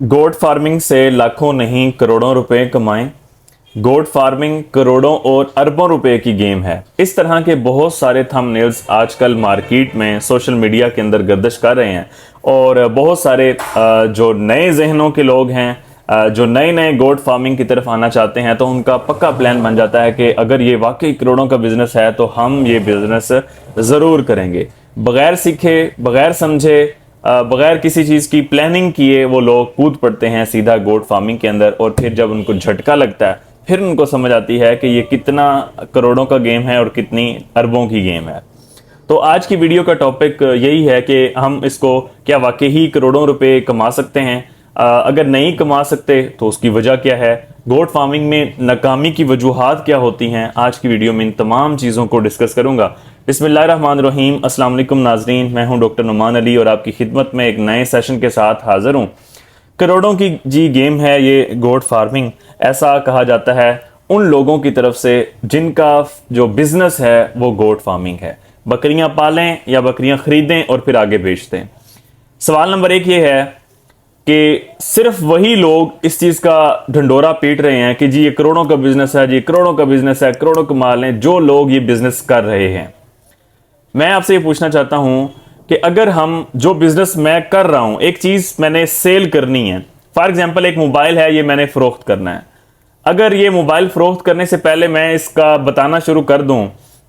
गोट farming से लाखों नहीं करोड़ों रुपए कमाएं। गोट फार्मिंग करोड़ों और अरबों रुपए की गेम है। इस तरह के बहुत सारे थंबनेल्स आजकल मार्केट में सोशल मीडिया के अंदर गर्दिश कर रहे हैं और बहुत सारे जो नए जहनों के लोग हैं, जो नए नए गोट फार्मिंग की तरफ आना चाहते हैं, तो उनका पक्का प्लान बन जाता है कि अगर ये वाकई करोड़ों का बिजनेस है तो हम ये बिजनेस ज़रूर करेंगे। बगैर सीखे, बगैर समझे, बगैर किसी चीज़ की प्लानिंग किए वो लोग कूद पड़ते हैं सीधा गोट फार्मिंग के अंदर। और फिर जब उनको झटका लगता है फिर उनको समझ आती है कि ये कितना करोड़ों का गेम है और कितनी अरबों की गेम है। तो आज की वीडियो का टॉपिक यही है कि हम इसको क्या वाकई ही करोड़ों रुपए कमा सकते हैं, अगर नहीं कमा सकते तो उसकी वजह क्या है, गोट फार्मिंग में नाकामी की वजूहात क्या होती हैं। आज की वीडियो में इन तमाम चीज़ों को डिस्कस करूंगा। बिस्मिल्लाहिर्रहमानिर्रहीम। अस्सलाम वालेकुम नाजरीन, मैं हूं डॉक्टर नुमान अली और आपकी खिदमत में एक नए सेशन के साथ हाजिर हूं। करोड़ों की जी गेम है ये गोट फार्मिंग। ऐसा कहा जाता है उन लोगों की तरफ से जिनका जो बिजनेस है वो गोट फार्मिंग है। बकरियां पालें या बकरियां खरीदें और फिर आगे बेच दें। सवाल नंबर एक ये है कि सिर्फ वही लोग इस चीज का ढंडोरा पीट रहे हैं कि जी ये करोड़ों का बिजनेस है, जी करोड़ों का बिजनेस है, करोड़ों कमा लें, जो लोग ये बिजनेस कर रहे हैं। मैं आपसे ये पूछना चाहता हूं कि अगर हम जो बिजनेस मैं कर रहा हूं, एक चीज मैंने सेल करनी है, फॉर एग्जांपल एक मोबाइल है, ये मैंने फरोख्त करना है। अगर ये मोबाइल फरोख्त करने से पहले मैं इसका बताना शुरू कर दूं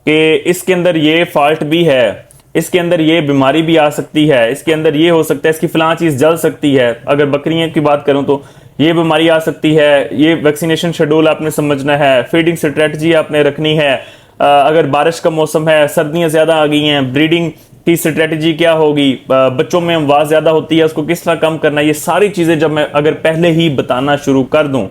कि इसके अंदर ये फॉल्ट भी है, इसके अंदर ये बीमारी भी आ सकती है, इसके अंदर ये हो सकता है, इसकी फलां चीज जल सकती है, अगर बकरियों की बात करूं तो ये बीमारी आ सकती है, ये वैक्सीनेशन शेड्यूल आपने समझना है, फीडिंग स्ट्रेटजी आपने रखनी है, अगर बारिश का मौसम है, सर्दियां ज्यादा आ गई हैं, ब्रीडिंग की स्ट्रेटजी क्या होगी, बच्चों में आवाज ज्यादा होती है, उसको किस तरह कम करना है, ये सारी चीजें जब मैं अगर पहले ही बताना शुरू कर दूं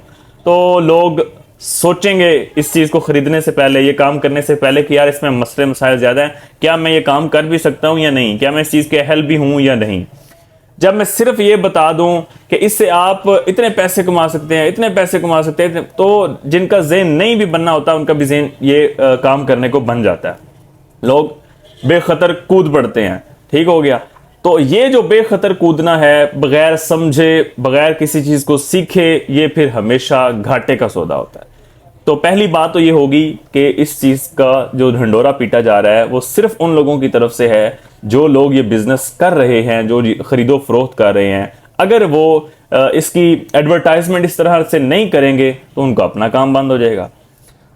तो लोग सोचेंगे इस चीज को खरीदने से पहले, ये काम करने से पहले कि यार इसमें मसले मसाइल ज्यादा हैं, क्या मैं ये काम कर भी सकता हूं या नहीं, क्या मैं इस चीज के अहल भी हूं या नहीं। जब मैं सिर्फ ये बता दूं कि इससे आप इतने पैसे कमा सकते हैं, इतने पैसे कमा सकते हैं, तो जिनका ज़हन नहीं भी बनना होता उनका भी ज़हन ये काम करने को बन जाता है। लोग बेखतर कूद पड़ते हैं। ठीक हो गया। तो ये जो बेखतर कूदना है बगैर समझे, बगैर किसी चीज को सीखे, ये फिर हमेशा घाटे का सौदा होता है। तो पहली बात तो ये होगी कि इस चीज का जो ढंडोरा पीटा जा रहा है वो सिर्फ उन लोगों की तरफ से है जो लोग ये बिजनेस कर रहे हैं, जो खरीदो फरोख्त कर रहे हैं। अगर वो इसकी एडवर्टाइजमेंट इस तरह से नहीं करेंगे तो उनका अपना काम बंद हो जाएगा।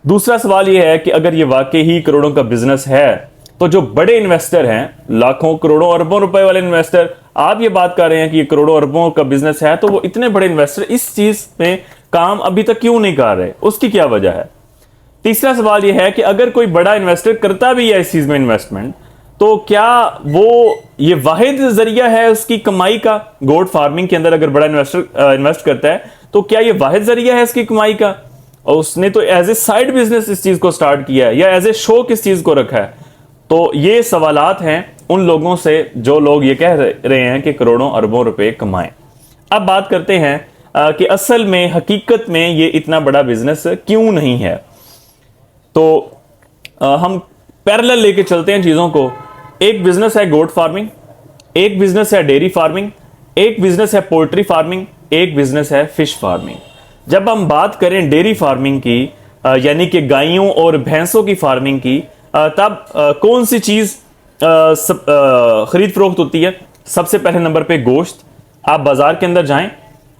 दूसरा सवाल यह है कि अगर ये वाकई ही करोड़ों का बिजनेस है तो जो बड़े इन्वेस्टर हैं, लाखों करोड़ों अरबों रुपए वाले इन्वेस्टर, आप ये बात कर रहे हैं कि ये करोड़ों अरबों का बिजनेस है, तो वो इतने बड़े इन्वेस्टर इस चीज में काम अभी तक क्यों नहीं कर रहे, उसकी क्या वजह है। तीसरा सवाल यह है कि अगर कोई बड़ा इन्वेस्टर करता भी है इस चीज में इन्वेस्टमेंट, तो क्या वो ये वाहिद जरिया है उसकी कमाई का। गोट फार्मिंग के अंदर अगर बड़ा इन्वेस्टर इन्वेस्ट करता है तो क्या ये वाहिद जरिया है इसकी कमाई का, और उसने तो एज ए साइड बिजनेस इस चीज को स्टार्ट किया है या एज ए शो किस चीज को रखा है। तो ये सवालात हैं उन लोगों से जो लोग ये कह रहे हैं कि करोड़ों अरबों रुपए कमाएं। अब बात करते हैं कि असल में हकीकत में ये इतना बड़ा बिजनेस क्यों नहीं है। तो हम पैरेलल लेके चलते हैं चीजों को। एक बिजनेस है गोट फार्मिंग, एक बिजनेस है डेयरी फार्मिंग, एक बिजनेस है पोल्ट्री फार्मिंग, एक बिजनेस है फिश फार्मिंग। जब हम बात करें डेयरी फार्मिंग की, यानी कि गायों और भैंसों की फार्मिंग की, तब कौन सी चीज खरीद फरोख्त होती है। सबसे पहले नंबर पे गोश्त। आप बाजार के अंदर जाएं,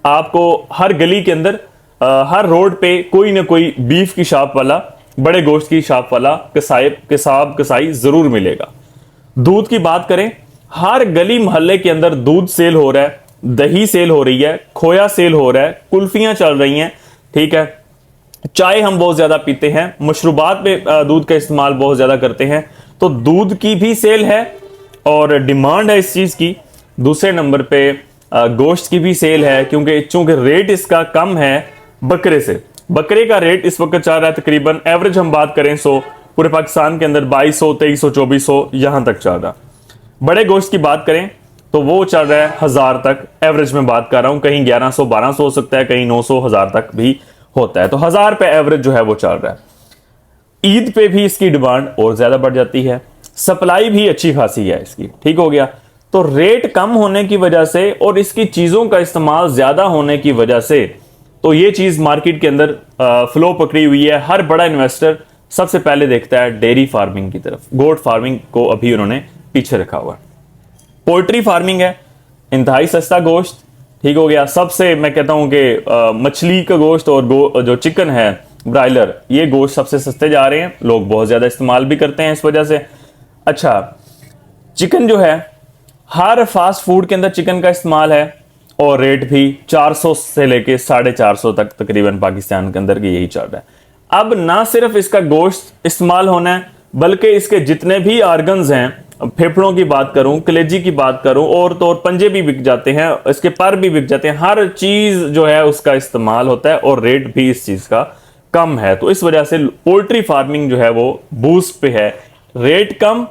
आपको हर गली के अंदर, हर रोड पे कोई ना कोई बीफ की शॉप वाला, बड़े गोश्त की शॉप वाला, कसाई जरूर मिलेगा। दूध की बात करें, हर गली मोहल्ले के अंदर दूध सेल हो रहा है, दही सेल हो रही है, खोया सेल हो रहा है, कुल्फियां चल रही हैं। ठीक है। चाय हम बहुत ज्यादा पीते हैं, मशरूबात में दूध का इस्तेमाल बहुत ज्यादा करते हैं, तो दूध की भी सेल है और डिमांड है इस चीज की। दूसरे नंबर पे गोश्त की भी सेल है, क्योंकि चूंकि रेट इसका कम है बकरे से। बकरे का रेट इस वक्त चल रहा है तकरीबन, एवरेज हम बात करें 100, पूरे पाकिस्तान के अंदर 2200, 2300, 2400 यहां तक चल रहा। बड़े गोश्त की बात करें तो वो चल रहा है 1000 तक, एवरेज में बात कर रहा हूं, कहीं 1100, 1200 हो सकता है, कहीं 900, 1000 तक भी होता है। तो 1000 पे एवरेज जो है वो चल रहा है। ईद पे भी इसकी डिमांड और ज्यादा बढ़ जाती है, सप्लाई भी अच्छी खासी है इसकी। ठीक हो गया। तो रेट कम होने की वजह से और इसकी चीजों का इस्तेमाल ज्यादा होने की वजह से तो ये चीज मार्केट के अंदर फ्लो पकड़ी हुई है। हर बड़ा इन्वेस्टर सबसे पहले देखता है डेयरी फार्मिंग की तरफ। गोट फार्मिंग को अभी उन्होंने पीछे रखा हुआ। पोल्ट्री फार्मिंग है, इंतहाई सस्ता गोश्त, ठीक हो गया। सबसे मैं कहता हूं कि मछली का गोश्त और जो चिकन है ब्रायलर, ये गोश्त सबसे सस्ते जा रहे हैं, लोग बहुत ज्यादा इस्तेमाल भी करते हैं इस वजह से। अच्छा, चिकन जो है हर फास्ट फूड के अंदर चिकन का इस्तेमाल है और रेट भी 400 से लेके 450 तक तकरीबन पाकिस्तान के अंदर यही चल रहा है। अब ना सिर्फ इसका गोश्त इस्तेमाल होना है बल्कि इसके जितने भी ऑर्गन्स हैं, फेफड़ों की बात करूं, कलेजी की बात करूं, और तो और पंजे भी बिक जाते हैं, इसके पर भी बिक जाते हैं, हर चीज जो है उसका इस्तेमाल होता है और रेट भी इस चीज का कम है। तो इस वजह से पोल्ट्री फार्मिंग जो है वो बूस्ट पे है, रेट कम,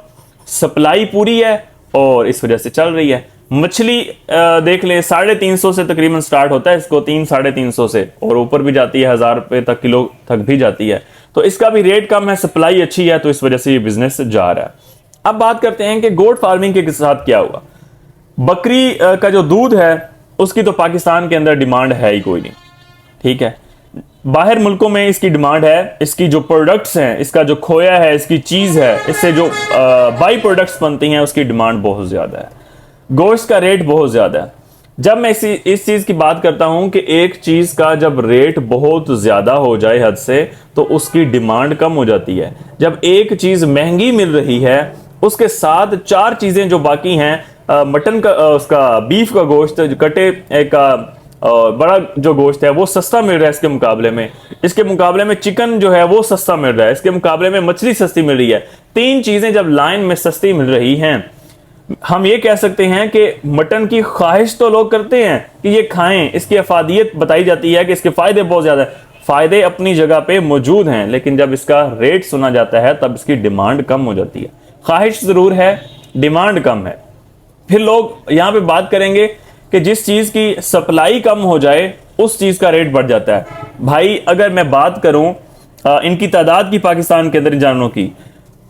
सप्लाई पूरी है और इस वजह से चल रही है। मछली देख लें 350 से तकरीबन स्टार्ट होता है इसको, 300-350 से, और ऊपर भी जाती है, 1000 रुपए तक किलो तक भी जाती है। तो इसका भी रेट कम है, सप्लाई अच्छी है, तो इस वजह से ये बिजनेस जा रहा है। अब बात करते हैं कि गोट फार्मिंग के साथ क्या हुआ। बकरी का जो दूध है उसकी तो पाकिस्तान के अंदर डिमांड है ही कोई नहीं, ठीक है। बाहर मुल्कों में इसकी डिमांड है, इसकी जो प्रोडक्ट्स हैं, इसका जो खोया है, इसकी चीज है, इससे जो बाई प्रोडक्ट्स बनती हैं उसकी डिमांड बहुत ज्यादा है, गोश्त का रेट बहुत ज्यादा है। जब मैं इस चीज की बात करता हूं कि एक चीज का जब रेट बहुत ज्यादा हो जाए हद से तो उसकी डिमांड कम हो जाती है। जब एक चीज महंगी मिल रही है उसके साथ 4 चीजें जो बाकी हैं, मटन का, उसका बीफ का गोश्त, कटे का बड़ा जो गोश्त है वो सस्ता मिल रहा है इसके मुकाबले में चिकन जो है वो सस्ता मिल रहा है, इसके मुकाबले में मछली सस्ती मिल रही है। 3 चीजें जब लाइन में सस्ती मिल रही हैं, हम ये कह सकते हैं कि मटन की ख्वाहिश तो लोग करते हैं कि ये खाएं, इसकी अफादियत बताई जाती है कि इसके फायदे बहुत ज्यादा है, फायदे अपनी जगह पे मौजूद हैं, लेकिन जब इसका रेट सुना जाता है तब इसकी डिमांड कम हो जाती है। ख्वाहिश जरूर है, डिमांड कम है। फिर लोग यहां पे बात करेंगे कि जिस चीज की सप्लाई कम हो जाए उस चीज का रेट बढ़ जाता है। भाई अगर मैं बात करूं इनकी तादाद की पाकिस्तान के अंदर जानवरों की,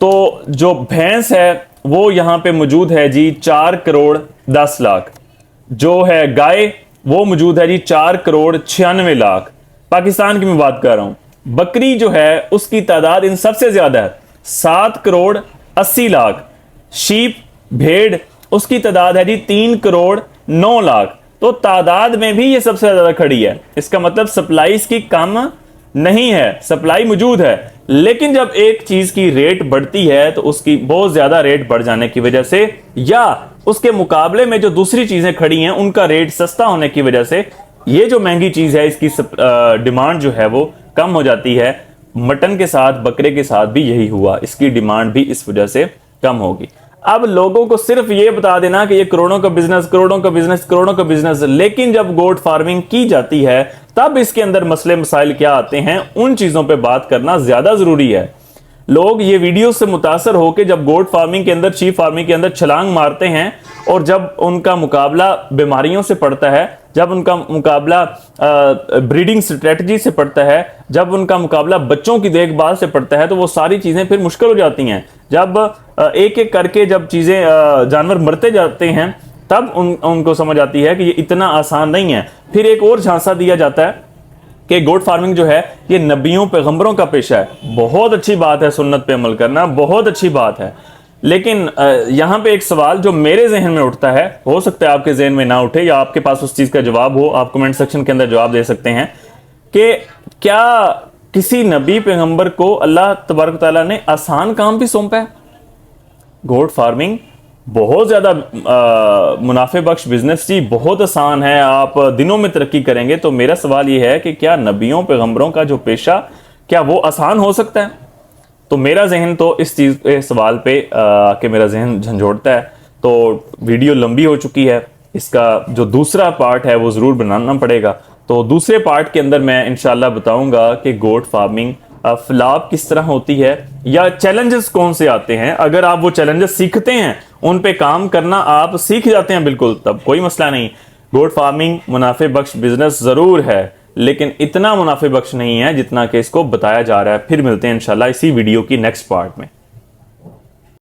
तो जो भैंस है वो यहां पे मौजूद है जी 4 करोड़ 10 लाख, जो है गाय वो मौजूद है जी 4 करोड़ 96 लाख, पाकिस्तान की मैं बात कर रहा हूं। बकरी जो है उसकी तादाद इन सबसे ज्यादा है 7 करोड़ 80 लाख, शीप भेड़ उसकी तादाद है जी 3 करोड़ 9 लाख। तो तादाद में भी ये सबसे ज्यादा खड़ी है, इसका मतलब सप्लाई इसकी कम नहीं है, सप्लाई मौजूद है। लेकिन जब एक चीज की रेट बढ़ती है तो उसकी बहुत ज्यादा रेट बढ़ जाने की वजह से या उसके मुकाबले में जो दूसरी चीजें खड़ी हैं उनका रेट सस्ता होने की वजह से ये जो महंगी चीज है इसकी डिमांड जो है वो कम हो जाती है। मटन के साथ, बकरे के साथ भी यही हुआ, इसकी डिमांड भी इस वजह से कम होगी। अब लोगों को सिर्फ ये बता देना कि ये करोड़ों का बिजनेस, करोड़ों का बिजनेस, करोड़ों का बिजनेस, लेकिन जब गोट फार्मिंग की जाती है तब इसके अंदर मसले मसाइल क्या आते हैं, उन चीजों पे बात करना ज्यादा जरूरी है। लोग ये वीडियो से मुतासर होकर जब गोट फार्मिंग के अंदर, शीप फार्मिंग के अंदर छलांग मारते हैं और जब उनका मुकाबला बीमारियों से पड़ता है, जब उनका मुकाबला ब्रीडिंग स्ट्रेटजी से पड़ता है, जब उनका मुकाबला बच्चों की देखभाल से पड़ता है, तो वो सारी चीजें फिर मुश्किल हो जाती हैं। जब एक एक करके जब चीजें जानवर मरते जाते हैं तब उनको समझ आती है कि ये इतना आसान नहीं है। फिर एक और झांसा दिया जाता है कि गोट फार्मिंग जो है ये नबियों पैगंबरों का पेशा है। बहुत अच्छी बात है, सुन्नत पे अमल करना बहुत अच्छी बात है, लेकिन यहां पे एक सवाल जो मेरे जहन में उठता है, हो सकता है आपके जहन में ना उठे या आपके पास उस चीज का जवाब हो, आप कमेंट सेक्शन के अंदर जवाब दे सकते हैं कि क्या किसी नबी पैगंबर को अल्लाह तबारक तआला ने आसान काम भी सौंपा है? गोट फार्मिंग बहुत ज्यादा मुनाफे बख्श बिजनेस जी, बहुत आसान है, आप दिनों में तरक्की करेंगे। तो मेरा सवाल यह है कि क्या नबियों पैगंबरों का जो पेशा क्या वो आसान हो सकता है? तो मेरा जहन तो इस चीज के सवाल पे कि मेरा जहन झंझोड़ता है। तो वीडियो लंबी हो चुकी है, इसका जो दूसरा पार्ट है वो जरूर बनाना पड़ेगा। तो दूसरे पार्ट के अंदर मैं इंशाल्लाह बताऊंगा कि गोट फार्मिंग फ्लॉप किस तरह होती है या चैलेंजेस कौन से आते हैं। अगर आप वो चैलेंजेस सीखते हैं, उन पे काम करना आप सीख जाते हैं बिल्कुल, तब कोई मसला नहीं। गोट फार्मिंग मुनाफे बख्श बिजनेस जरूर है, लेकिन इतना मुनाफे बख्श नहीं है जितना कि इसको बताया जा रहा है। फिर मिलते हैं इंशाल्लाह इसी वीडियो की नेक्स्ट पार्ट में।